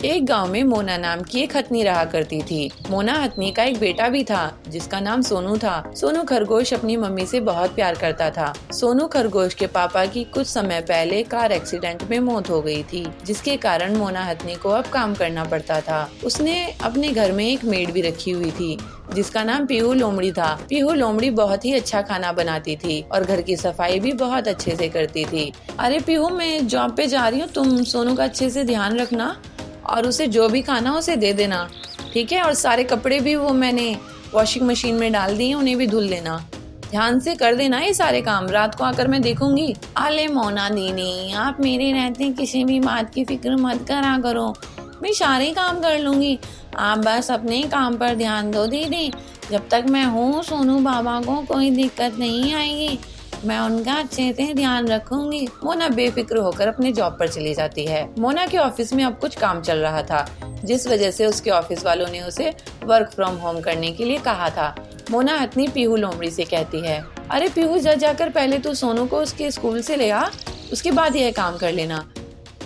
एक गांव में मोना नाम की एक हथनी रहा करती थी। मोना हथनी का एक बेटा भी था जिसका नाम सोनू था। सोनू खरगोश अपनी मम्मी से बहुत प्यार करता था। सोनू खरगोश के पापा की कुछ समय पहले कार एक्सीडेंट में मौत हो गई थी, जिसके कारण मोना हथनी को अब काम करना पड़ता था। उसने अपने घर में एक मेड भी रखी हुई थी जिसका नाम पीहू लोमड़ी था। पीहू लोमड़ी बहुत ही अच्छा खाना बनाती थी और घर की सफाई भी बहुत अच्छे से करती थी। अरे पीहू, मैं जॉब पे जा रही हूँ, तुम सोनू का अच्छे से ध्यान रखना और उसे जो भी खाना उसे दे देना, ठीक है? और सारे कपड़े भी वो मैंने वॉशिंग मशीन में डाल दिए, उन्हें भी धुल लेना। ध्यान से कर देना ये सारे काम, रात को आकर मैं देखूंगी। अले मोना दीदी, आप मेरे रहते किसी भी बात की फिक्र मत करा करो, मैं सारे काम कर लूंगी। आप बस अपने काम पर ध्यान दो दीदी। जब तक मैं हूँ सोनू बाबा को कोई दिक्कत नहीं आएगी, मैं उनका अच्छे से ध्यान रखूंगी। मोना बेफिक्र होकर अपने जॉब पर चली जाती है। मोना के ऑफिस में अब कुछ काम चल रहा था, जिस वजह से उसके ऑफिस वालों ने उसे वर्क फ्रॉम होम करने के लिए कहा था। मोना हथनी पीहू लोमड़ी से कहती है, अरे पीहू, जाकर पहले तो सोनू को उसके स्कूल से ले आ, उसके बाद यह काम कर लेना।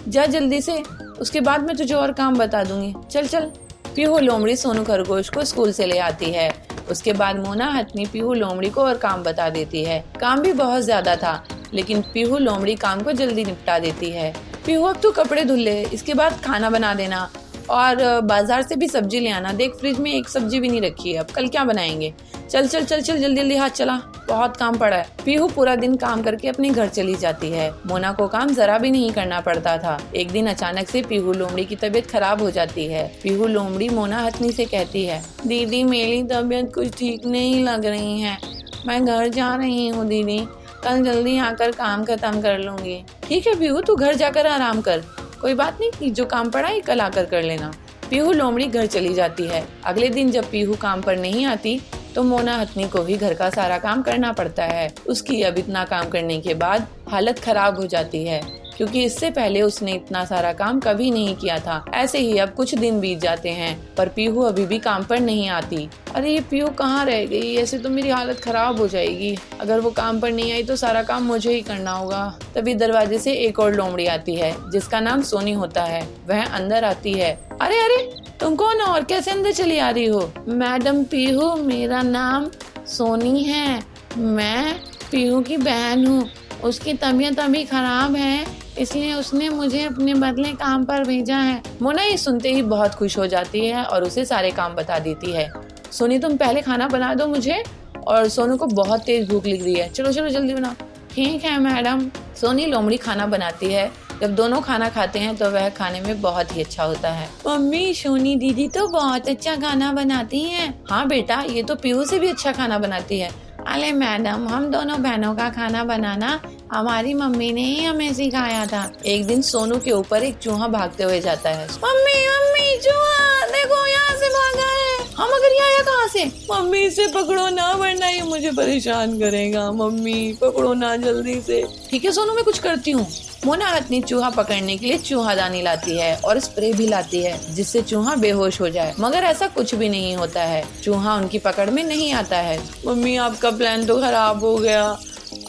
जा जल्दी से, उसके बाद मैं तुझे और काम बता दूंगी। चल चल। पीहू लोमड़ी सोनू खरगोश को स्कूल से ले आती है। उसके बाद मोना हथनी पीहू लोमड़ी को और काम बता देती है। काम भी बहुत ज्यादा था, लेकिन पीहू लोमड़ी काम को जल्दी निपटा देती है। पीहू, अब तू कपड़े धुल ले, इसके बाद खाना बना देना और बाजार से भी सब्जी ले आना। देख, फ्रिज में एक सब्जी भी नहीं रखी है, अब कल क्या बनाएंगे? चल चल चल चल, जल्दी जल्दी हाथ चला, बहुत काम पड़ा है। पीहू पूरा दिन काम करके अपने घर चली जाती है। मोना को काम जरा भी नहीं करना पड़ता था। एक दिन अचानक से पीहू लोमड़ी की तबीयत खराब हो जाती है। पीहू लोमड़ी मोना हथनी से कहती है, दीदी मेरी तबीयत कुछ ठीक नहीं लग रही है, मैं घर जा रही हूँ दीदी, कल जल्दी आकर काम खत्म कर लूंगी। ठीक है पीहू, तू घर जाकर आराम कर, कोई बात नहीं, जो काम पड़ा है कल आकर कर लेना। पीहू लोमड़ी घर चली जाती है। अगले दिन जब पीहू काम पर नहीं आती तो मोना हथनी को ही घर का सारा काम करना पड़ता है। उसकी अब इतना काम करने के बाद हालत खराब हो जाती है, क्योंकि इससे पहले उसने इतना सारा काम कभी नहीं किया था। ऐसे ही अब कुछ दिन बीत जाते हैं, पर पीहू अभी भी काम पर नहीं आती। अरे ये पीहू कहाँ रह गई? ऐसे तो मेरी हालत खराब हो जाएगी। अगर वो काम पर नहीं आई तो सारा काम मुझे ही करना होगा। तभी दरवाजे से एक और लोमड़ी आती है जिसका नाम सोनी होता है। वह अंदर आती है। अरे अरे, तुम कौन हो और कैसे अंदर चली आ रही हो? मैडम पीहू, मेरा नाम सोनी है, मैं पीहू की बहन हूँ। उसकी तबीयत अभी खराब है, इसलिए उसने मुझे अपने बदले काम पर भेजा है। मोना ये सुनते ही बहुत खुश हो जाती है और उसे सारे काम बता देती है। सोनी, तुम पहले खाना बना दो मुझे, और सोनू को बहुत तेज भूख लग रही है, चलो चलो जल्दी बनाओ। ठीक है मैडम। सोनी लोमड़ी खाना बनाती है। जब दोनों खाना खाते हैं तो वह खाने में बहुत ही अच्छा होता है। मम्मी, सोनी दीदी तो बहुत अच्छा खाना बनाती हैं। हाँ बेटा, ये तो पीहू से भी अच्छा खाना बनाती है। अरे मैडम, हम दोनों बहनों का खाना बनाना हमारी मम्मी ने ही हमें सिखाया था। एक दिन सोनू के ऊपर एक चूहा भागते हुए जाता है। मम्मी मम्मी, चूहा देखो, यहाँ से भागा है। हम, मगर ये आया कहाँ से? मम्मी इसे पकड़ो ना, वरना ये मुझे परेशान करेगा। मम्मी पकड़ो ना जल्दी से। ठीक है सोनू, मैं कुछ करती हूँ। मोना हथनी चूहा पकड़ने के लिए चूहादानी लाती है और स्प्रे भी लाती है, जिससे चूहा बेहोश हो जाए, मगर ऐसा कुछ भी नहीं होता है। चूहा उनकी पकड़ में नहीं आता है। मम्मी, आपका प्लान तो खराब हो गया,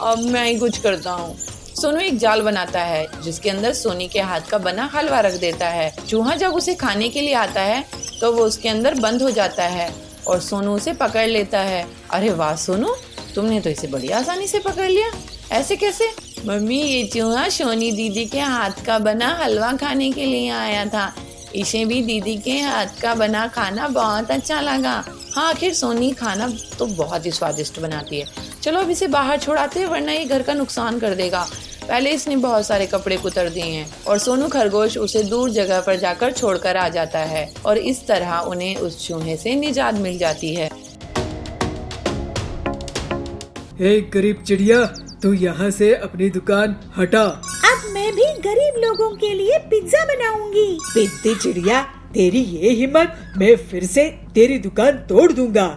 अब मैं ही कुछ करता हूँ। सोनू एक जाल बनाता है जिसके अंदर सोनी के हाथ का बना हलवा रख देता है। चूहा जब उसे खाने के लिए आता है तो वो उसके अंदर बंद हो जाता है और सोनू उसे पकड़ लेता है। अरे वाह सोनू, तुमने तो इसे बड़ी आसानी से पकड़ लिया, ऐसे कैसे? मम्मी, ये चूहा सोनी दीदी के हाथ का बना हलवा खाने के लिए आया था, इसे भी दीदी के हाथ का बना खाना बहुत अच्छा लगा। हाँ, आखिर सोनी खाना तो बहुत ही स्वादिष्ट बनाती है। चलो अब इसे बाहर छोड़ाते हैं, वरना ये घर का नुकसान कर देगा। पहले इसने बहुत सारे कपड़े कुतर दिए हैं और सोनू खरगोश उसे दूर जगह पर जाकर छोड़कर आ जाता है और इस तरह उन्हें उस चूहे से निजात मिल जाती है। हे गरीब चिड़िया, तू यहाँ से अपनी दुकान हटा। अब मैं भी गरीब लोगों के लिए पिज्जा बनाऊंगी। पिद्दी चिड़िया, तेरी ये हिम्मत, मैं फिर से तेरी दुकान तोड़ दूंगा।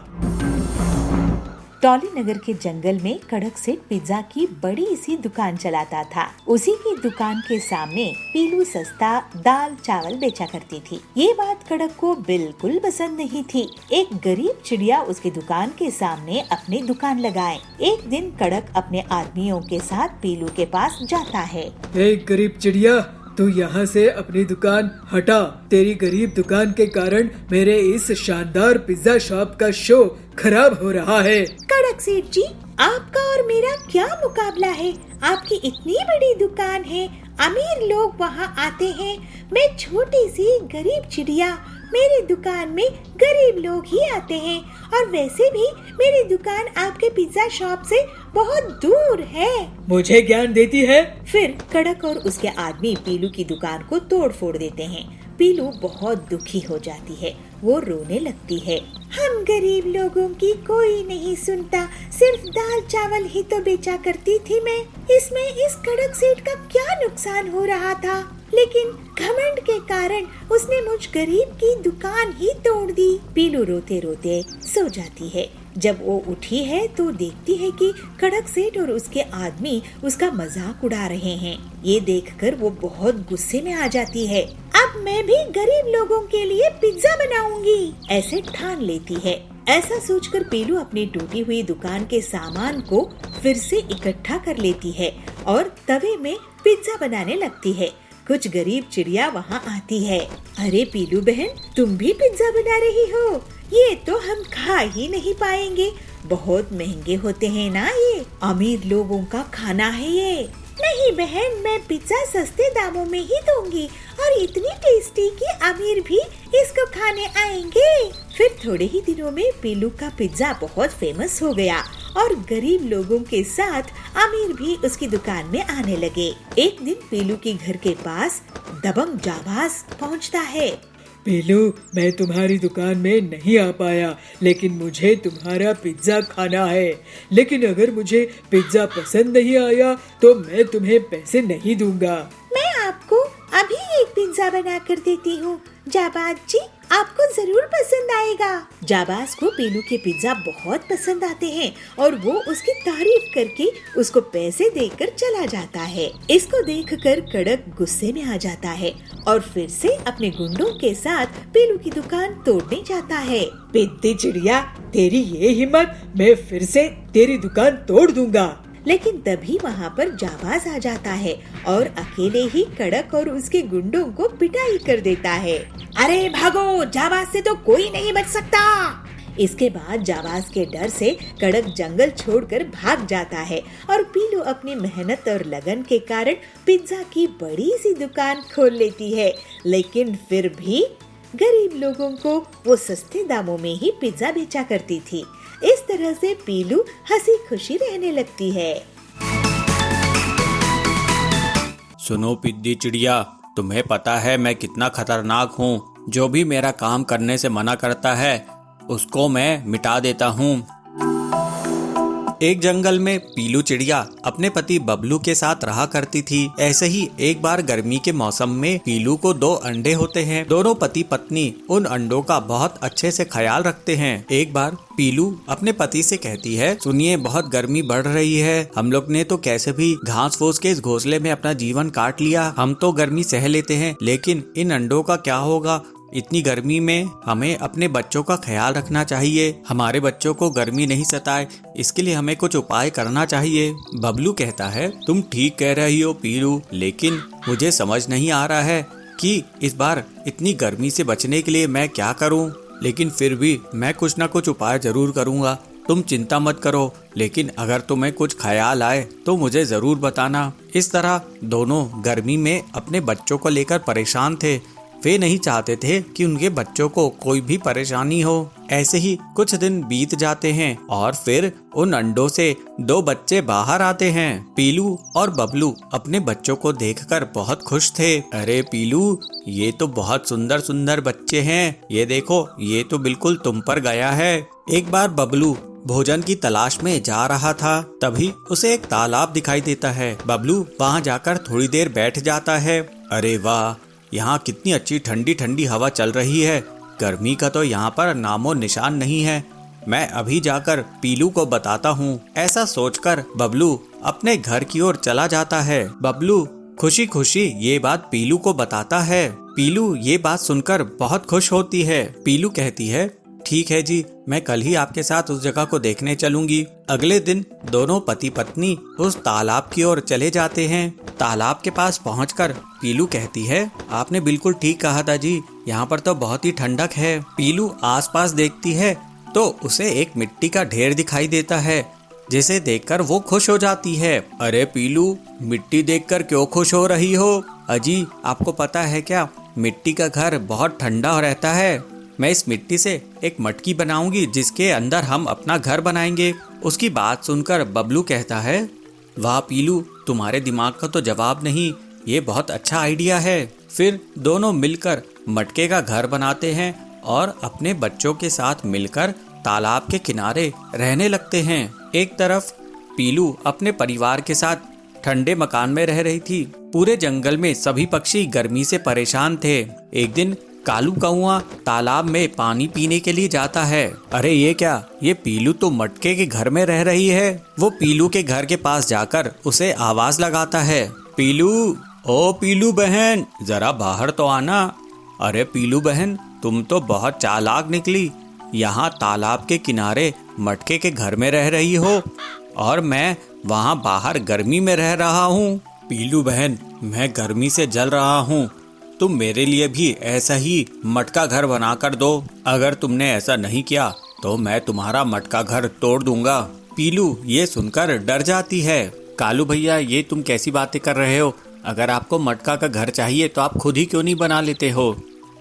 टॉली नगर के जंगल में कड़क सेठ पिज्जा की बड़ी सी दुकान चलाता था। उसी की दुकान के सामने पीलू सस्ता दाल चावल बेचा करती थी। ये बात कड़क को बिल्कुल पसंद नहीं थी। एक गरीब चिड़िया उसकी दुकान के सामने अपनी दुकान लगाए। एक दिन कड़क अपने आदमियों के साथ पीलू के पास जाता है। हे गरीब चिड़िया, तू यहाँ से अपनी दुकान हटा। तेरी गरीब दुकान के कारण मेरे इस शानदार पिज्जा शॉप का शो खराब हो रहा है। कड़क सेठ जी, आपका और मेरा क्या मुकाबला है? आपकी इतनी बड़ी दुकान है, अमीर लोग वहाँ आते हैं। मैं छोटी सी गरीब चिड़िया, मेरी दुकान में गरीब लोग ही आते हैं। और वैसे भी मेरी दुकान आपके पिज्जा शॉप से बहुत दूर है। मुझे ज्ञान देती है? फिर कड़क और उसके आदमी पीलू की दुकान को तोड़ फोड़ देते हैं। पीलू बहुत दुखी हो जाती है, वो रोने लगती है। हम गरीब लोगों की कोई नहीं सुनता, सिर्फ दाल चावल ही तो बेचा करती थी मैं। इसमें इस कड़क सेठ का क्या नुकसान हो रहा था? लेकिन घमंड के कारण उसने मुझ गरीब की दुकान ही तोड़ दी। पीलू रोते रोते सो जाती है। जब वो उठी है तो देखती है कि कड़क सेठ और उसके आदमी उसका मजाक उड़ा रहे हैं। ये देखकर वो बहुत गुस्से में आ जाती है। अब मैं भी गरीब लोगों के लिए पिज्जा बनाऊंगी, ऐसे ठान लेती है। ऐसा सोचकर पीलू अपनी टूटी हुई दुकान के सामान को फिर से इकट्ठा कर लेती है और तवे में पिज्जा बनाने लगती है। कुछ गरीब चिड़िया वहाँ आती है। अरे पीलू बहन, तुम भी पिज्जा बना रही हो? ये तो हम खा ही नहीं पाएंगे, बहुत महंगे होते हैं ना ये, अमीर लोगों का खाना है ये। नहीं बहन, मैं पिज्जा सस्ते दामों में ही दूंगी और इतनी टेस्टी कि अमीर भी इसको खाने आएंगे। फिर थोड़े ही दिनों में पीलू का पिज्जा बहुत फेमस हो गया और गरीब लोगों के साथ अमीर भी उसकी दुकान में आने लगे। एक दिन पीलू के घर के पास दबंग जाबाज पहुंचता है। पीलू, मैं तुम्हारी दुकान में नहीं आ पाया, लेकिन मुझे तुम्हारा पिज्जा खाना है। लेकिन अगर मुझे पिज्जा पसंद नहीं आया तो मैं तुम्हें पैसे नहीं दूंगा। मैं आपको अभी एक पिज्जा बना कर देती हूँ जाबाज जी, आपको जरूर पसंद आएगा। जाबाज को पीलू के पिज्जा बहुत पसंद आते हैं और वो उसकी तारीफ करके उसको पैसे देकर चला जाता है। इसको देखकर कड़क गुस्से में आ जाता है और फिर से अपने गुंडों के साथ पीलू की दुकान तोड़ने जाता है। पिद्दी चिड़िया, तेरी ये हिम्मत, मैं फिर से तेरी दुकान तोड़ दूंगा। लेकिन तभी वहाँ पर जाबाज आ जाता है और अकेले ही कड़क और उसके गुंडों को पिटाई कर देता है। अरे भागो, जाबाज से तो कोई नहीं बच सकता। इसके बाद जाबाज के डर से कड़क जंगल छोड़कर भाग जाता है और पीलू अपनी मेहनत और लगन के कारण पिज्जा की बड़ी सी दुकान खोल लेती है। लेकिन फिर भी गरीब लोगों को वो सस्ते दामों में ही पिज्जा बेचा करती थी। इस तरह से पीलू हंसी खुशी रहने लगती है। सुनो पिद्दी चिड़िया, तुम्हें पता है मैं कितना खतरनाक हूँ। जो भी मेरा काम करने से मना करता है उसको मैं मिटा देता हूँ। एक जंगल में पीलू चिड़िया अपने पति बबलू के साथ रहा करती थी। ऐसे ही एक बार गर्मी के मौसम में पीलू को 2 अंडे होते हैं। दोनों पति पत्नी उन अंडों का बहुत अच्छे से ख्याल रखते हैं। एक बार पीलू अपने पति से कहती है, सुनिए बहुत गर्मी बढ़ रही है, हम लोग ने तो कैसे भी घास फूस के इस घोंसले में अपना जीवन काट लिया। हम तो गर्मी सह लेते हैं, लेकिन इन अंडों का क्या होगा? इतनी गर्मी में हमें अपने बच्चों का ख्याल रखना चाहिए। हमारे बच्चों को गर्मी नहीं सताए, इसके लिए हमें कुछ उपाय करना चाहिए। बबलू कहता है, तुम ठीक कह रही हो पीलू, लेकिन मुझे समझ नहीं आ रहा है कि इस बार इतनी गर्मी से बचने के लिए मैं क्या करूं। लेकिन फिर भी मैं कुछ ना कुछ उपाय जरूर करूंगा। तुम चिंता मत करो, लेकिन अगर तुम्हें कुछ ख्याल आए तो मुझे जरूर बताना। इस तरह दोनों गर्मी में अपने बच्चों को लेकर परेशान थे। वे नहीं चाहते थे कि उनके बच्चों को कोई भी परेशानी हो। ऐसे ही कुछ दिन बीत जाते हैं और फिर उन अंडों से 2 बच्चे बाहर आते हैं। पीलू और बबलू अपने बच्चों को देखकर बहुत खुश थे। अरे पीलू, ये तो बहुत सुंदर सुंदर बच्चे हैं, ये देखो, ये तो बिल्कुल तुम पर गया है। एक बार बबलू भोजन की तलाश में जा रहा था, तभी उसे एक तालाब दिखाई देता है। बबलू वहाँ जाकर थोड़ी देर बैठ जाता है। अरे वाह, यहाँ कितनी अच्छी ठंडी ठंडी हवा चल रही है। गर्मी का तो यहाँ पर नामो निशान नहीं है। मैं अभी जाकर पीलू को बताता हूँ। ऐसा सोचकर बबलू अपने घर की ओर चला जाता है। बबलू खुशी खुशी ये बात पीलू को बताता है। पीलू ये बात सुनकर बहुत खुश होती है। पीलू कहती है, ठीक है जी, मैं कल ही आपके साथ उस जगह को देखने चलूंगी। अगले दिन दोनों पति पत्नी उस तालाब की ओर चले जाते हैं। तालाब के पास पहुंचकर पीलू कहती है, आपने बिल्कुल ठीक कहा था जी, यहाँ पर तो बहुत ही ठंडक है। पीलू आसपास देखती है तो उसे एक मिट्टी का ढेर दिखाई देता है, जिसे देखकर वो खुश हो जाती है। अरे पीलू, मिट्टी देखकर क्यों खुश हो रही हो? अजी, आपको पता है क्या, मिट्टी का घर बहुत ठंडा रहता है। मैं इस मिट्टी से एक मटकी बनाऊंगी जिसके अंदर हम अपना घर बनाएंगे। उसकी बात सुनकर बबलू कहता है, वाह पीलू, तुम्हारे दिमाग का तो जवाब नहीं, ये बहुत अच्छा आइडिया है। फिर दोनों मिलकर मटके का घर बनाते हैं और अपने बच्चों के साथ मिलकर तालाब के किनारे रहने लगते हैं। एक तरफ पीलू अपने परिवार के साथ ठंडे मकान में रह रही थी। पूरे जंगल में सभी पक्षी गर्मी से परेशान थे। एक दिन कालू कौआ तालाब में पानी पीने के लिए जाता है। अरे ये क्या, ये पीलू तो मटके के घर में रह रही है। वो पीलू के घर के पास जाकर उसे आवाज लगाता है, पीलू, ओ पीलू बहन, जरा बाहर तो आना। अरे पीलू बहन, तुम तो बहुत चालाक निकली, यहाँ तालाब के किनारे मटके के घर में रह रही हो और मैं वहाँ बाहर गर्मी में रह रहा हूँ। पीलू बहन, मैं गर्मी से जल रहा हूँ, तुम मेरे लिए भी ऐसा ही मटका घर बना कर दो। अगर तुमने ऐसा नहीं किया तो मैं तुम्हारा मटका घर तोड़ दूंगा। पीलू ये सुनकर डर जाती है। कालू भैया, ये तुम कैसी बातें कर रहे हो? अगर आपको मटका का घर चाहिए तो आप खुद ही क्यों नहीं बना लेते हो?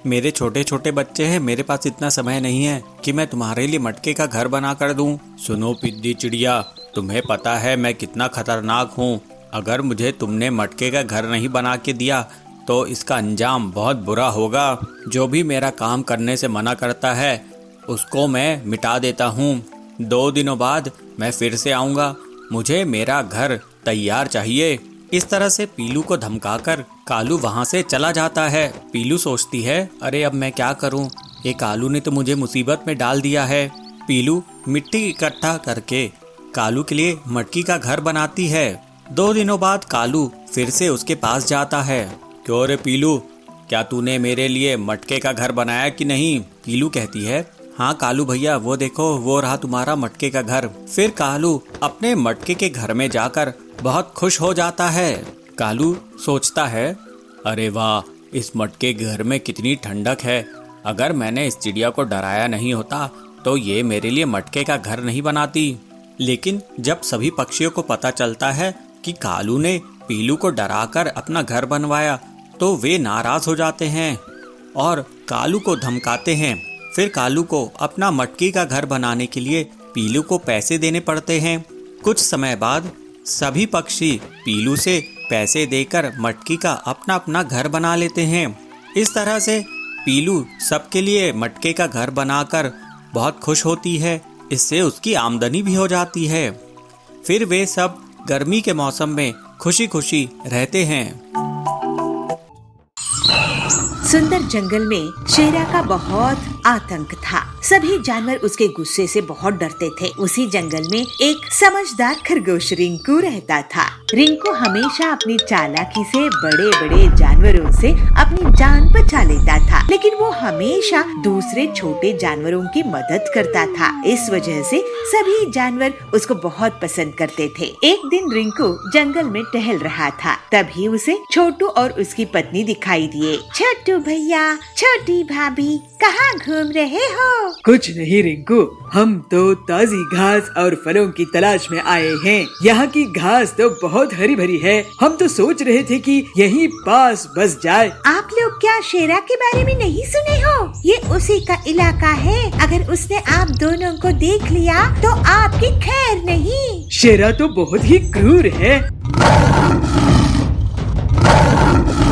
मेरे छोटे छोटे बच्चे हैं, मेरे पास इतना समय नहीं है कि मैं तुम्हारे लिए मटके का घर बना कर दूं। सुनो पिद्दी चिड़िया, तुम्हें पता है मैं कितना खतरनाक हूँ। अगर मुझे तुमने मटके का घर नहीं बना के दिया तो इसका अंजाम बहुत बुरा होगा। जो भी मेरा काम करने से मना करता है उसको मैं मिटा देता हूँ। 2 दिनों बाद मैं फिर से आऊँगा, मुझे मेरा घर तैयार चाहिए। इस तरह से पीलू को धमकाकर कालू वहाँ से चला जाता है। पीलू सोचती है, अरे अब मैं क्या करूँ, ये कालू ने तो मुझे मुसीबत में डाल दिया है। पीलू मिट्टी इकट्ठा करके कालू के लिए मटकी का घर बनाती है। 2 दिनों बाद कालू फिर से उसके पास जाता है। क्यों रे पीलू, क्या तूने मेरे लिए मटके का घर बनाया कि नहीं? पीलू कहती है, हाँ कालू भैया, वो देखो, वो रहा तुम्हारा मटके का घर। फिर कालू अपने मटके के घर में जाकर बहुत खुश हो जाता है। कालू सोचता है, अरे वाह, इस मटके के घर में कितनी ठंडक है। अगर मैंने इस चिड़िया को डराया नहीं होता तो ये मेरे लिए मटके का घर नहीं बनाती। लेकिन जब सभी पक्षियों को पता चलता है कि कालू ने पीलू को डराकर अपना घर बनवाया तो वे नाराज हो जाते हैं और कालू को धमकाते हैं। फिर कालू को अपना मटकी का घर बनाने के लिए पीलू को पैसे देने पड़ते हैं। कुछ समय बाद सभी पक्षी पीलू से पैसे देकर मटकी का अपना अपना घर बना लेते हैं। इस तरह से पीलू सबके लिए मटके का घर बनाकर बहुत खुश होती है। इससे उसकी आमदनी भी हो जाती है। फिर वे सब गर्मी के मौसम में खुशी खुशी रहते हैं। सुंदर जंगल में शेरा का बहुत आतंक था। सभी जानवर उसके गुस्से से बहुत डरते थे। उसी जंगल में एक समझदार खरगोश रिंकू रहता था। रिंकू हमेशा अपनी चालाकी से बड़े बड़े जानवरों से अपनी जान बचा लेता था, लेकिन वो हमेशा दूसरे छोटे जानवरों की मदद करता था। इस वजह से सभी जानवर उसको बहुत पसंद करते थे। एक दिन रिंकू जंगल में टहल रहा था, तभी उसे छोटू और उसकी पत्नी दिखाई दिए। छोटू भैया, छोटी भाभी, कहाँ घूम रहे हो? कुछ नहीं रिंकू, हम तो ताजी घास और फलों की तलाश में आए हैं। यहाँ की घास तो बहुत हरी भरी है, हम तो सोच रहे थे कि यहीं पास बस जाए। आप लोग क्या शेरा के बारे में नहीं सुने हो? ये उसी का इलाका है। अगर उसने आप दोनों को देख लिया तो आपकी खैर नहीं। शेरा तो बहुत ही क्रूर है।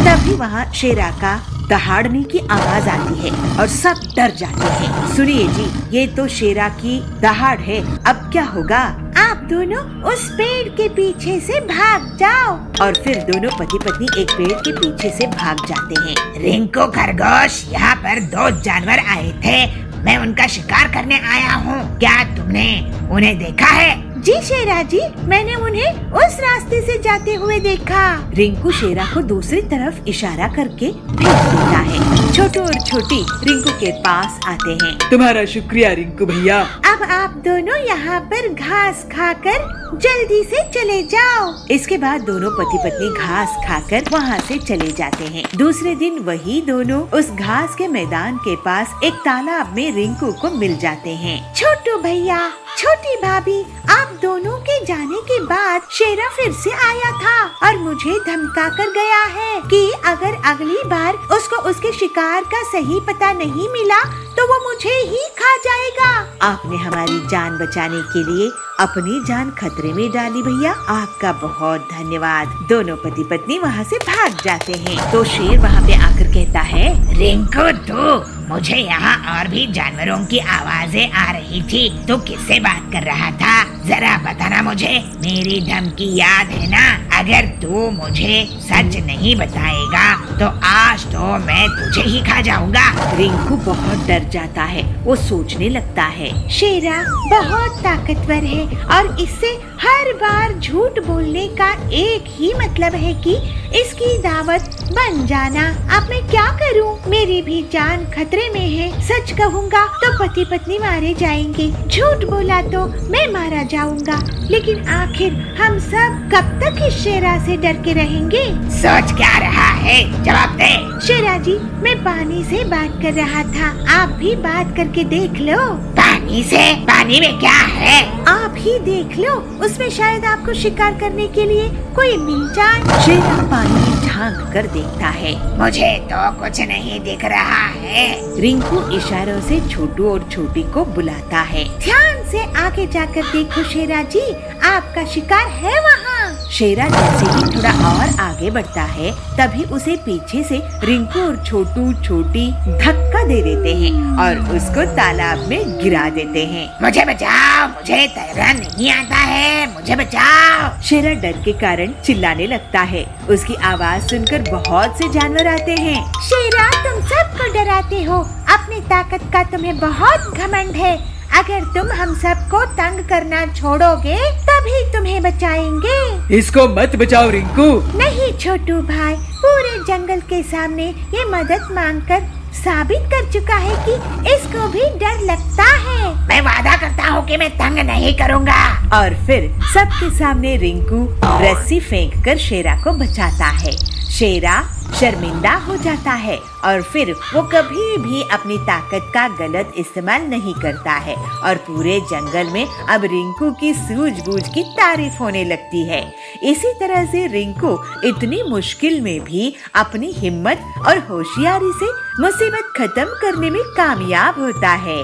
तभी वहाँ शेरा का दहाड़ने की आवाज आती है और सब डर जाते हैं। सुनिए जी, ये तो शेरा की दहाड़ है, अब क्या होगा? आप दोनों उस पेड़ के पीछे से भाग जाओ। और फिर दोनों पति पत्नी एक पेड़ के पीछे से भाग जाते हैं। रिंकू खरगोश, यहाँ पर 2 जानवर आए थे, मैं उनका शिकार करने आया हूँ। क्या तुमने उन्हें देखा है? जी शेरा जी, मैंने उन्हें उस रास्ते से जाते हुए देखा। रिंकू शेरा को दूसरी तरफ इशारा करके भेज देता है। छोटू और छोटी रिंकू के पास आते हैं। तुम्हारा शुक्रिया रिंकू भैया। अब आप दोनों यहाँ पर घास खाकर जल्दी से चले जाओ। इसके बाद दोनों पति पत्नी घास खाकर वहाँ से चले जाते हैं। दूसरे दिन वही दोनों उस घास के मैदान के पास एक तालाब में रिंकू को मिल जाते हैं। छोटू भैया, छोटी भाभी, आप दोनों के जाने के बाद शेरा फिर से आया था और मुझे धमका कर गया है कि अगर अगली बार उसको उसके शिकार का सही पता नहीं मिला तो वो मुझे ही खा जाएगा। आपने हमारी जान बचाने के लिए अपनी जान खतरे में डाली भैया, आपका बहुत धन्यवाद। दोनों पति पत्नी वहाँ से भाग जाते हैं। तो शेर वहाँ पे आकर कहता है, रिंकू तू, मुझे यहाँ और भी जानवरों की आवाजें आ रही थी, तू किससे बात कर रहा था? जरा बताना मुझे, मेरी धमकी याद है ना? अगर तू मुझे सच नहीं बताएगा तो आज तो मैं तुझे ही खा जाऊंगा। रिंकू बहुत डर जाता है। वो सोचने लगता है, शेरा बहुत ताकतवर है और इससे हर बार झूठ बोलने का एक ही मतलब है कि इसकी दावत बन जाना। अब मैं क्या करूं? मेरी भी जान खतरे में है। सच कहूंगा तो पति पत्नी मारे जाएंगे, झूठ बोला तो मैं मारा जाऊंगा। लेकिन आखिर हम सब कब तक इस शेरा से डर के रहेंगे? सोच क्या रहा है? जवाब दे। शेरा जी, मैं पानी से बात कर रहा था, आप भी बात करके देख लो। पानी से? पानी में क्या है? आप ही देख लो, उसमें शायद आपको शिकार करने के लिए कोई मिल जाए। शेरा पानी में झांक कर देखता है। मुझे तो कुछ नहीं दिख रहा है। रिंकू इशारों से छोटू और छोटी को बुलाता है। ध्यान से आगे जाकर देखो शेरा जी, आपका शिकार है वहाँ। शेरा जैसे ही थोड़ा और आगे बढ़ता है तभी उसे पीछे से रिंकू और छोटू छोटी धक्का दे देते हैं और उसको तालाब में गिरा देते हैं। मुझे बचाओ, मुझे तैरना नहीं आता है, मुझे बचाओ। शेरा डर के कारण चिल्लाने लगता है। उसकी आवाज सुनकर बहुत से जानवर आते हैं। शेरा, तुम सबको डराते हो, अपनी ताकत का तुम्हें बहुत घमंड है। अगर तुम हम सबको तंग करना छोड़ोगे तभी तुम्हें बचाएंगे। इसको मत बचाओ रिंकू। नहीं छोटू भाई, पूरे जंगल के सामने ये मदद मांगकर साबित कर चुका है कि इसको भी डर लगता है। मैं वादा करता हूँ कि मैं तंग नहीं करूँगा। और फिर सबके सामने रिंकू रस्सी फेंककर शेरा को बचाता है। शेरा शर्मिंदा हो जाता है और फिर वो कभी भी अपनी ताकत का गलत इस्तेमाल नहीं करता है और पूरे जंगल में अब रिंकू की सूझबूझ की तारीफ होने लगती है। इसी तरह से रिंकू इतनी मुश्किल में भी अपनी हिम्मत और होशियारी से मुसीबत खत्म करने में कामयाब होता है।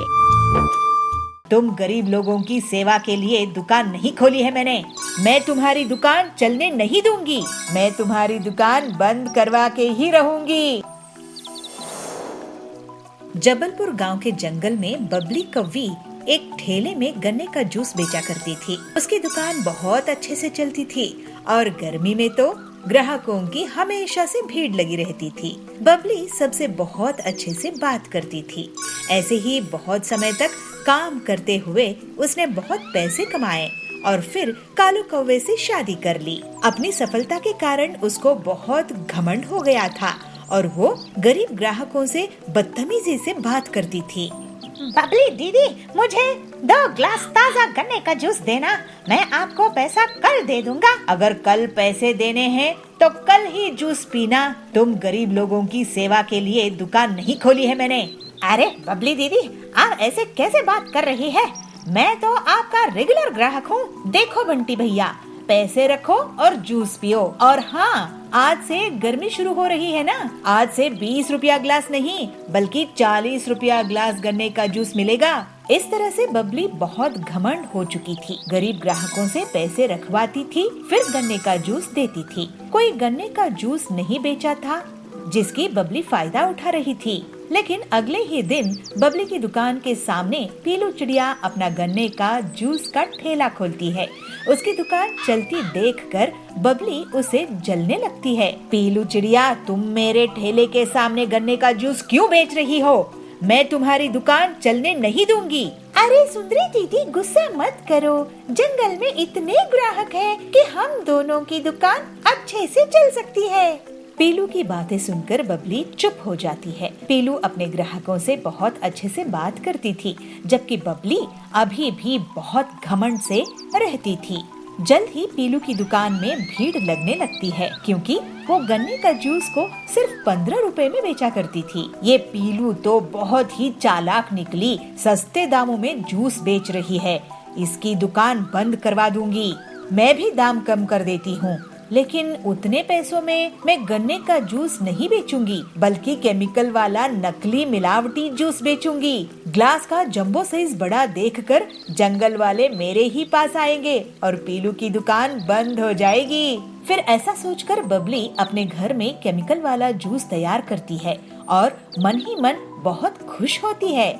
तुम गरीब लोगों की सेवा के लिए दुकान नहीं खोली है मैंने। मैं तुम्हारी दुकान चलने नहीं दूंगी। मैं तुम्हारी दुकान बंद करवा के ही रहूंगी। जबलपुर गांव के जंगल में बबली कौवी एक ठेले में गन्ने का जूस बेचा करती थी। उसकी दुकान बहुत अच्छे से चलती थी और गर्मी में तो ग्राहकों की हमेशा से भीड़ लगी रहती थी। बबली सबसे बहुत अच्छे से बात करती थी। ऐसे ही बहुत समय तक काम करते हुए उसने बहुत पैसे कमाए और फिर कालू कौवे से शादी कर ली। अपनी सफलता के कारण उसको बहुत घमंड हो गया था और वो गरीब ग्राहकों से बदतमीजी से बात करती थी। बबली दीदी, मुझे 2 ग्लास ताजा गन्ने का जूस देना। मैं आपको पैसा कल दे दूंगा। अगर कल पैसे देने हैं तो कल ही जूस पीना। तुम गरीब लोगों की सेवा के लिए दुकान नहीं खोली है मैंने। अरे बबली दीदी, आप ऐसे कैसे बात कर रही है? मैं तो आपका रेगुलर ग्राहक हूँ। देखो बंटी भैया, पैसे रखो और जूस पियो। और हाँ, आज से गर्मी शुरू हो रही है ना, आज से 20 रुपया ग्लास नहीं बल्कि 40 रुपया ग्लास गन्ने का जूस मिलेगा। इस तरह से बबली बहुत घमंड हो चुकी थी। गरीब ग्राहकों से पैसे रखवाती थी, फिर गन्ने का जूस देती थी। कोई गन्ने का जूस नहीं बेचा था जिसकी बबली फायदा उठा रही थी। लेकिन अगले ही दिन बबली की दुकान के सामने पीलू चिड़िया अपना गन्ने का जूस का ठेला खोलती है। उसकी दुकान चलती देखकर बबली उसे जलने लगती है। पीलू चिड़िया, तुम मेरे ठेले के सामने गन्ने का जूस क्यों बेच रही हो? मैं तुम्हारी दुकान चलने नहीं दूंगी। अरे सुंदरी दीदी, गुस्सा मत करो। जंगल में इतने ग्राहक हैं कि हम दोनों की दुकान अच्छे से चल सकती है। पीलू की बातें सुनकर बबली चुप हो जाती है। पीलू अपने ग्राहकों से बहुत अच्छे से बात करती थी, जबकि बबली अभी भी बहुत घमंड से रहती थी। जल्द ही पीलू की दुकान में भीड़ लगने लगती है, क्योंकि वो गन्ने का जूस को सिर्फ 15 रुपए में बेचा करती थी। ये पीलू तो बहुत ही चालाक निकली, सस्ते दामों में जूस बेच रही है। इसकी दुकान बंद करवा दूंगी। मैं भी दाम कम कर देती हूँ, लेकिन उतने पैसों में मैं गन्ने का जूस नहीं बेचूंगी, बल्कि केमिकल वाला नकली मिलावटी जूस बेचूंगी। ग्लास का जंबो साइज बड़ा देखकर जंगल वाले मेरे ही पास आएंगे और पीलू की दुकान बंद हो जाएगी। फिर ऐसा सोचकर बबली अपने घर में केमिकल वाला जूस तैयार करती है और मन ही मन बहुत खुश होती है।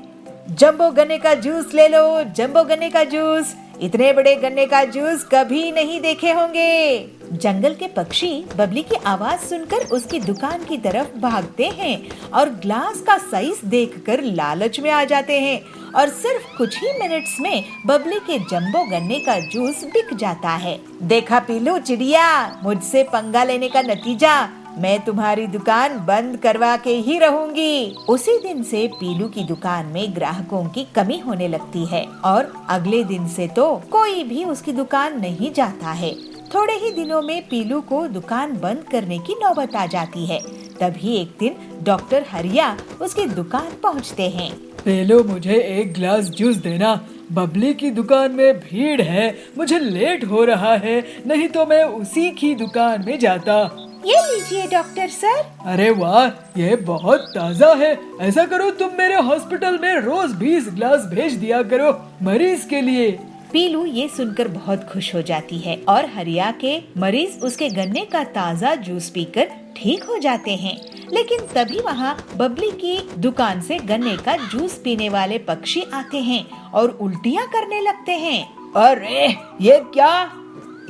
जंबो गन्ने का जूस ले लो, जंबो गन्ने का जूस। इतने बड़े गन्ने का जूस कभी नहीं देखे होंगे। जंगल के पक्षी बबली की आवाज सुनकर उसकी दुकान की तरफ भागते हैं और ग्लास का साइज देखकर लालच में आ जाते हैं और सिर्फ कुछ ही मिनट्स में बबली के जंबो गन्ने का जूस बिक जाता है। देखा पीलू चिड़िया, मुझसे पंगा लेने का नतीजा, मैं तुम्हारी दुकान बंद करवा के ही रहूंगी। उसी दिन से पीलू की दुकान में ग्राहकों की कमी होने लगती है और अगले दिन से तो कोई भी उसकी दुकान नहीं जाता है। थोड़े ही दिनों में पीलू को दुकान बंद करने की नौबत आ जाती है। तभी एक दिन डॉक्टर हरिया उसकी दुकान पहुंचते हैं। पहले मुझे एक गिलास जूस देना, बबली की दुकान में भीड़ है, मुझे लेट हो रहा है, नहीं तो मैं उसी की दुकान में जाता। ये लीजिए डॉक्टर सर। अरे वाह, ये बहुत ताज़ा है। ऐसा करो, तुम मेरे हॉस्पिटल में रोज 20 गिलास भेज दिया करो मरीज के लिए। पीलू ये सुनकर बहुत खुश हो जाती है और हरिया के मरीज उसके गन्ने का ताज़ा जूस पीकर ठीक हो जाते हैं। लेकिन तभी वहाँ बबली की दुकान से गन्ने का जूस पीने वाले पक्षी आते हैं और उल्टियाँ करने लगते हैं। अरे ये क्या,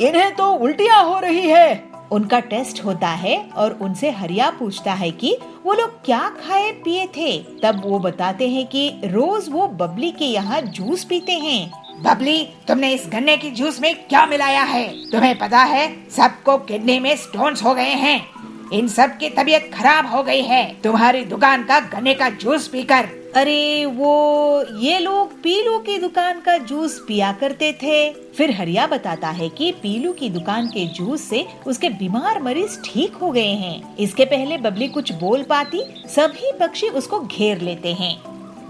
इन्हें तो उल्टियाँ हो रही है। उनका टेस्ट होता है और उनसे हरिया पूछता है कि वो लोग क्या खाए पिए थे। तब वो बताते हैं कि रोज वो बबली के यहाँ जूस पीते हैं। बबली, तुमने इस गन्ने की जूस में क्या मिलाया है? तुम्हें पता है सबको किडनी में स्टोन्स हो गए हैं, इन सब की तबीयत खराब हो गई है तुम्हारी दुकान का गन्ने का जूस पीकर। अरे ये लोग पीलू की दुकान का जूस पिया करते थे। फिर हरिया बताता है कि पीलू की दुकान के जूस से उसके बीमार मरीज ठीक हो गए हैं। इसके पहले बबली कुछ बोल पाती, सभी पक्षी उसको घेर लेते हैं।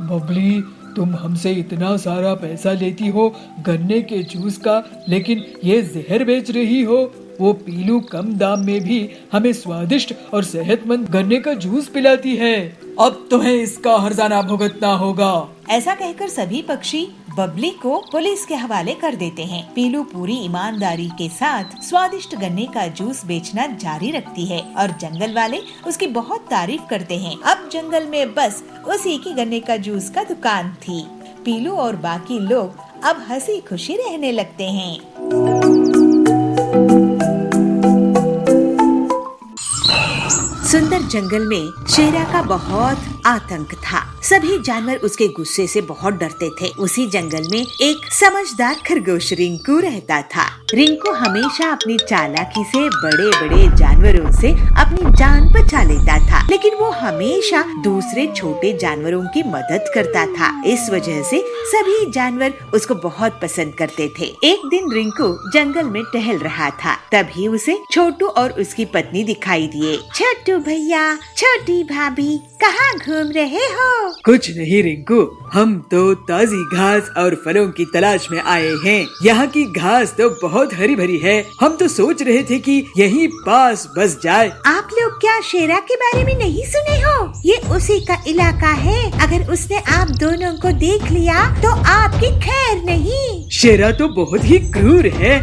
बबली, तुम हमसे इतना सारा पैसा लेती हो गन्ने के जूस का, लेकिन ये जहर बेच रही हो। वो पीलू कम दाम में भी हमें स्वादिष्ट और सेहतमंद गन्ने का जूस पिलाती है। अब तुम्हें इसका हर्जाना भुगतना होगा। ऐसा कहकर सभी पक्षी बबली को पुलिस के हवाले कर देते हैं। पीलू पूरी ईमानदारी के साथ स्वादिष्ट गन्ने का जूस बेचना जारी रखती है और जंगल वाले उसकी बहुत तारीफ करते हैं। अब जंगल में बस उसी की गन्ने का जूस का दुकान थी। पीलू और बाकी लोग अब हंसी खुशी रहने लगते हैं। सुंदर जंगल में शेरा का बहुत आतंक था। सभी जानवर उसके गुस्से से बहुत डरते थे। उसी जंगल में एक समझदार खरगोश रिंकू रहता था। रिंकू हमेशा अपनी चालाकी से बड़े बड़े जानवरों से अपनी जान बचा लेता था, लेकिन वो हमेशा दूसरे छोटे जानवरों की मदद करता था। इस वजह से सभी जानवर उसको बहुत पसंद करते थे। एक दिन रिंकू जंगल में टहल रहा था, तभी उसे छोटू और उसकी पत्नी दिखाई दिए। छोटू भैया, छोटी भाभी, कहाँ घूम रहे हो? कुछ नहीं रिंकू, हम तो ताजी घास और फलों की तलाश में आए हैं। यहाँ की घास तो बहुत हरी भरी है, हम तो सोच रहे थे कि यहीं पास बस जाए। आप लोग क्या शेरा के बारे में नहीं सुने हो? ये उसी का इलाका है। अगर उसने आप दोनों को देख लिया तो आपकी खैर नहीं। शेरा तो बहुत ही क्रूर है।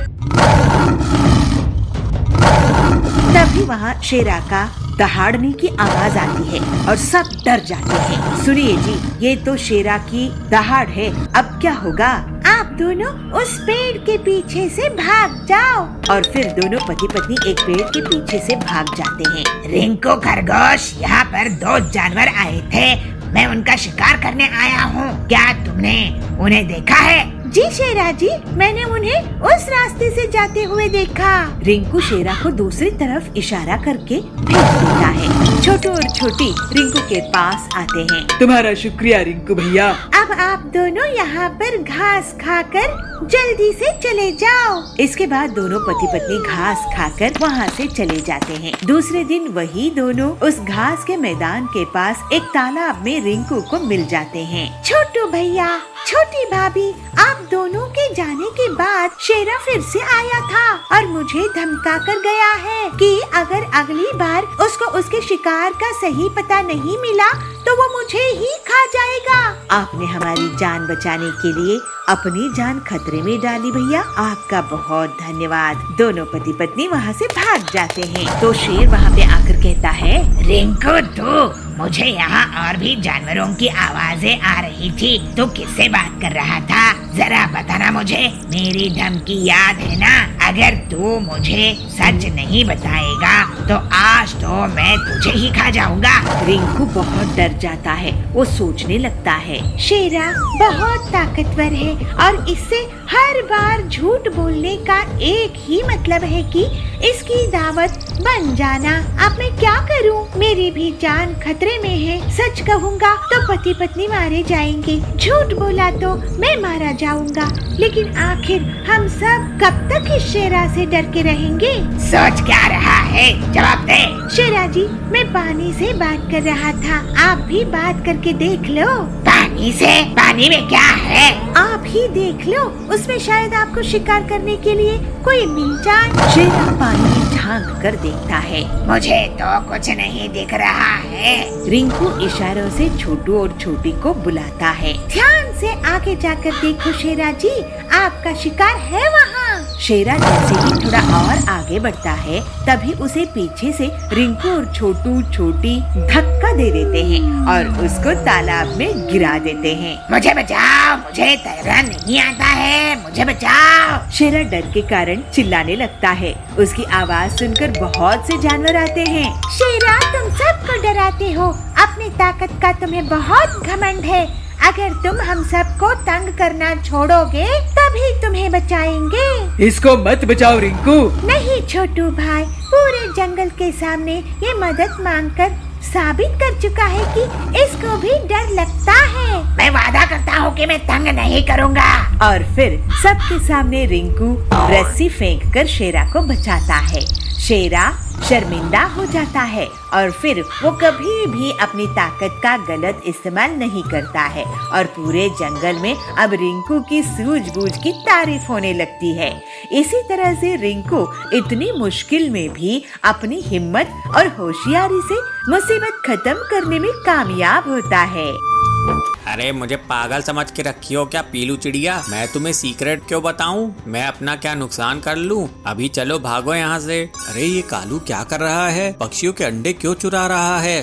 तभी वहाँ शेरा का दहाड़ने की आवाज आती है और सब डर जाते हैं। सुनिए जी, ये तो शेरा की दहाड़ है, अब क्या होगा? आप दोनों उस पेड़ के पीछे से भाग जाओ। और फिर दोनों पति पत्नी एक पेड़ के पीछे से भाग जाते हैं। रिंकू खरगोश, यहाँ पर 2 जानवर आए थे, मैं उनका शिकार करने आया हूँ। क्या तुमने उन्हें देखा है? जी शेरा जी, मैंने उन्हें उस रास्ते से जाते हुए देखा। रिंकू शेरा को दूसरी तरफ इशारा करके भेज देता है। छोटू और छोटी रिंकू के पास आते हैं। तुम्हारा शुक्रिया रिंकू भैया। अब आप दोनों यहाँ पर घास खाकर जल्दी से चले जाओ। इसके बाद दोनों पति पत्नी घास खाकर वहाँ से चले जाते हैं। दूसरे दिन वही दोनों उस घास के मैदान के पास एक तालाब में रिंकू को मिल जाते हैं। छोटू भैया, छोटी भाभी, आप दोनों के जाने के बाद शेरा फिर से आया था और मुझे धमका कर गया है कि अगर अगली बार उसको उसके शिकार का सही पता नहीं मिला तो वो मुझे ही खा जाएगा। आपने हमारी जान बचाने के लिए अपनी जान खतरे में डाली भैया, आपका बहुत धन्यवाद। दोनों पति पत्नी वहाँ से भाग जाते हैं तो शेर वहाँ पे आकर कहता है, रिंकू तू, मुझे यहाँ और भी जानवरों की आवाजें आ रही थी। तू किससे बात कर रहा था? जरा बताना मुझे, मेरी धमकी याद है ना? अगर तू मुझे सच नहीं बताएगा तो आज तो मैं तुझे ही खा जाऊंगा। रिंकू बहुत डर जाता है। वो सोचने लगता है, शेरा बहुत ताकतवर है और इससे हर बार झूठ बोलने का एक ही मतलब है कि इसकी दावत बन जाना। अब मैं क्या करूं? मेरी भी जान खतरे में है। सच कहूंगा तो पति पत्नी मारे जाएंगे, झूठ बोला तो मैं मारा जाऊंगा। लेकिन आखिर हम सब कब तक इस शेरा से डर के रहेंगे? सोच क्या रहा है? जवाब दे। शेरा जी, मैं पानी से बात कर रहा था, आप भी बात करके देख लो। पानी से? पानी में क्या है? आप ही देख लो, उसमें शायद आपको शिकार करने के लिए कोई मिल जाए। शेरा पानी में झांक कर देखता है। मुझे तो कुछ नहीं दिख रहा है। रिंकू इशारों से छोटू और छोटी को बुलाता है। ध्यान से आगे जाकर देखो शेरा जी, आपका शिकार है वहाँ। शेरा जैसे ही थोड़ा और आगे बढ़ता है तभी उसे पीछे से रिंकू और छोटू छोटी धक्का दे देते हैं और उसको तालाब में गिरा देते हैं। मुझे बचाओ, मुझे तैरना नहीं आता है, मुझे बचाओ। शेरा डर के कारण चिल्लाने लगता है। उसकी आवाज सुनकर बहुत से जानवर आते हैं। शेरा, तुम सबको डराते हो, अपनी ताकत का तुम्हें बहुत घमंड है। अगर तुम हम सबको तंग करना छोड़ोगे तभी तुम्हें बचाएंगे। इसको मत बचाओ रिंकू। नहीं छोटू भाई, पूरे जंगल के सामने ये मदद मांगकर साबित कर चुका है कि इसको भी डर लगता है। मैं वादा करता हूँ कि मैं तंग नहीं करूँगा। और फिर सबके सामने रिंकू रस्सी फेंककर शेरा को बचाता है। शेरा शर्मिंदा हो जाता है और फिर वो कभी भी अपनी ताकत का गलत इस्तेमाल नहीं करता है और पूरे जंगल में अब रिंकू की सूझबूझ की तारीफ होने लगती है। इसी तरह से रिंकू इतनी मुश्किल में भी अपनी हिम्मत और होशियारी से मुसीबत खत्म करने में कामयाब होता है। अरे मुझे पागल समझ के रखी हो क्या पीलू चिड़िया? मैं तुम्हें सीक्रेट क्यों बताऊं? मैं अपना क्या नुकसान कर लूं? अभी चलो भागो यहाँ से। अरे ये कालू क्या कर रहा है? पक्षियों के अंडे क्यों चुरा रहा है?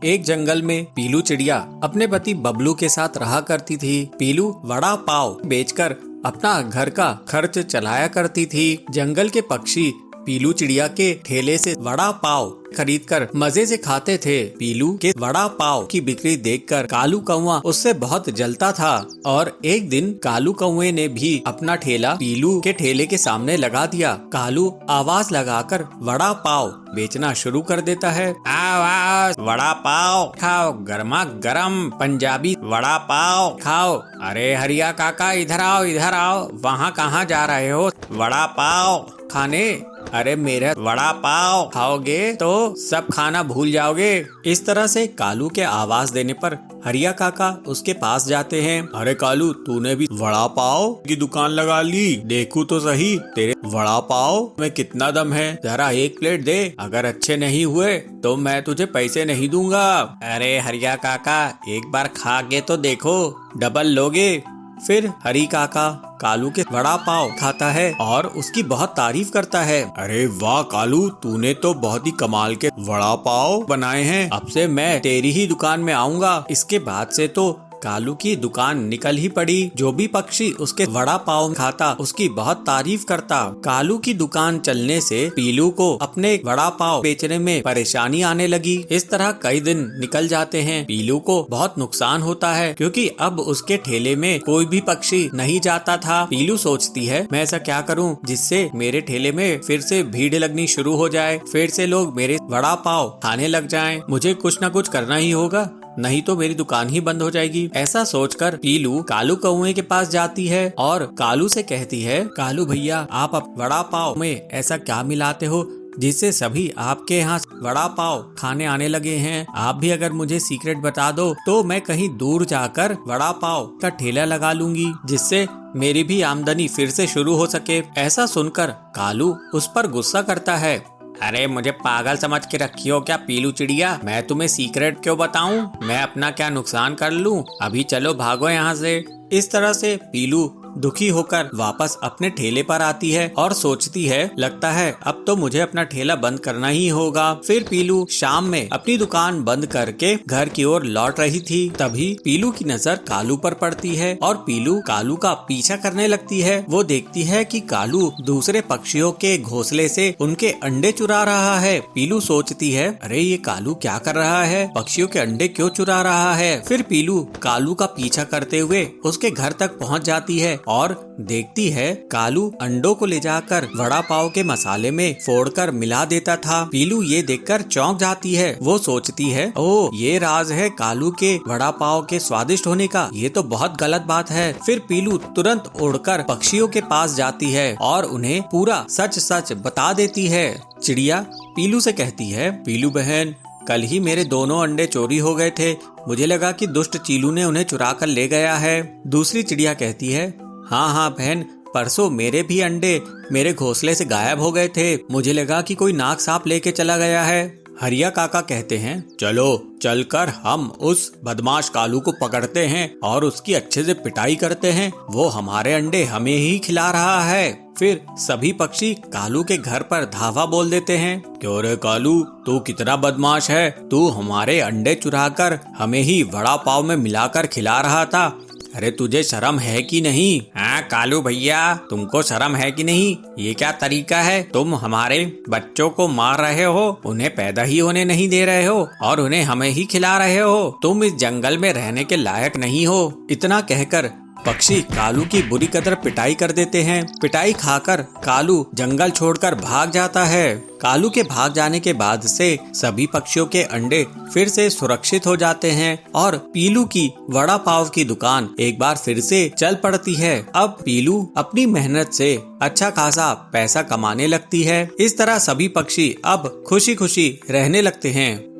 एक जंगल में पीलू चिड़िया अपने पति बबलू के साथ रहा करती थी। पीलू वड़ा पाव बेचकर अपना घर का खर्च चलाया करती थी। जंगल के पक्षी पीलू चिड़िया के ठेले से वड़ा पाव खरीदकर मजे से खाते थे। पीलू के वड़ा पाव की बिक्री देखकर कालू कौवा उससे बहुत जलता था और एक दिन कालू कौवे ने भी अपना ठेला पीलू के ठेले के सामने लगा दिया। कालू आवाज लगाकर वड़ा पाव बेचना शुरू कर देता है। आओ आओ, वड़ा पाव खाओ, गर्मा गर्म पंजाबी वड़ा पाव खाओ। अरे हरिया काका इधर आओ, वहाँ कहाँ जा रहे हो? वड़ा पाव खाने? अरे मेरा वड़ा पाव खाओगे तो सब खाना भूल जाओगे। इस तरह से कालू के आवाज देने पर हरिया काका उसके पास जाते हैं। अरे कालू, तूने भी वड़ा पाव की दुकान लगा ली? देखूं तो सही तेरे वड़ा पाव में कितना दम है, जरा एक प्लेट दे। अगर अच्छे नहीं हुए तो मैं तुझे पैसे नहीं दूंगा। अरे हरिया काका, एक बार खा के तो देखो, डबल लोगे। फिर हरी काका कालू के वड़ा पाव खाता है और उसकी बहुत तारीफ करता है। अरे वाह कालू, तूने तो बहुत ही कमाल के वड़ा पाव बनाए हैं। अब से मैं तेरी ही दुकान में आऊंगा। इसके बाद से तो कालू की दुकान निकल ही पड़ी। जो भी पक्षी उसके वड़ा पाव खाता उसकी बहुत तारीफ करता। कालू की दुकान चलने से पीलू को अपने वड़ा पाव बेचने में परेशानी आने लगी। इस तरह कई दिन निकल जाते हैं। पीलू को बहुत नुकसान होता है क्योंकि अब उसके ठेले में कोई भी पक्षी नहीं जाता था। पीलू सोचती है मैं ऐसा क्या करूं जिससे मेरे ठेले में फिर से भीड़ लगनी शुरू हो जाए, फिर से लोग मेरे वड़ा पाव खाने लग जाएं। मुझे कुछ न कुछ करना ही होगा, नहीं तो मेरी दुकान ही बंद हो जाएगी। ऐसा सोचकर पीलू कालू कौवे के पास जाती है और कालू से कहती है, कालू भैया आप वड़ा पाव में ऐसा क्या मिलाते हो जिससे सभी आपके यहाँ वड़ा पाव खाने आने लगे हैं? आप भी अगर मुझे सीक्रेट बता दो तो मैं कहीं दूर जाकर वड़ा पाव का ठेला लगा लूंगी, जिससे मेरी भी आमदनी फिर से शुरू हो सके। ऐसा सुनकर कालू उस पर गुस्सा करता है। अरे मुझे पागल समझ के रखी हो क्या पीलू चिड़िया? मैं तुम्हें सीक्रेट क्यों बताऊं? मैं अपना क्या नुकसान कर लूं? अभी चलो भागो यहाँ से। इस तरह से पीलू दुखी होकर वापस अपने ठेले पर आती है और सोचती है लगता है अब तो मुझे अपना ठेला बंद करना ही होगा। फिर पीलू शाम में अपनी दुकान बंद करके घर की ओर लौट रही थी। तभी पीलू की नजर कालू पर पड़ती है और पीलू कालू का पीछा करने लगती है। वो देखती है कि कालू दूसरे पक्षियों के घोंसले से उनके अंडे चुरा रहा है। पीलू सोचती है अरे ये कालू क्या कर रहा है, पक्षियों के अंडे क्यों चुरा रहा है। फिर पीलू कालू का पीछा करते हुए उसके घर तक पहुंच जाती है और देखती है कालू अंडों को ले जाकर वड़ा पाव के मसाले में फोड़कर मिला देता था। पीलू ये देखकर चौंक जाती है। वो सोचती है ओह ये राज है कालू के वड़ा पाव के स्वादिष्ट होने का, ये तो बहुत गलत बात है। फिर पीलू तुरंत उड़कर पक्षियों के पास जाती है और उन्हें पूरा सच सच बता देती है। चिड़िया पीलू से कहती है, पीलू बहन कल ही मेरे दोनों अंडे चोरी हो गए थे, मुझे लगा कि दुष्ट चीलू ने उन्हें चुरा कर ले गया है। दूसरी चिड़िया कहती है, हाँ बहन परसों मेरे भी अंडे मेरे घोंसले से गायब हो गए थे, मुझे लगा कि कोई नाग सांप लेके चला गया है। हरिया काका कहते हैं, चलो चलकर हम उस बदमाश कालू को पकड़ते हैं और उसकी अच्छे से पिटाई करते हैं, वो हमारे अंडे हमें ही खिला रहा है। फिर सभी पक्षी कालू के घर पर धावा बोल देते हैं, क्यों रे कालू तू कितना बदमाश है, तू हमारे अंडे चुराकर हमें ही वड़ा पाव में मिलाकर खिला रहा था, अरे तुझे शर्म है कि नहीं? हाँ कालू भैया तुमको शर्म है कि नहीं? ये क्या तरीका है, तुम हमारे बच्चों को मार रहे हो, उन्हें पैदा ही होने नहीं दे रहे हो और उन्हें हमें ही खिला रहे हो, तुम इस जंगल में रहने के लायक नहीं हो। इतना कहकर पक्षी कालू की बुरी कदर पिटाई कर देते हैं। पिटाई खाकर कालू जंगल छोड़कर भाग जाता है। कालू के भाग जाने के बाद से सभी पक्षियों के अंडे फिर से सुरक्षित हो जाते हैं और पीलू की वड़ा पाव की दुकान एक बार फिर से चल पड़ती है। अब पीलू अपनी मेहनत से अच्छा खासा पैसा कमाने लगती है। इस तरह सभी पक्षी अब खुशी खुशी रहने लगते हैं।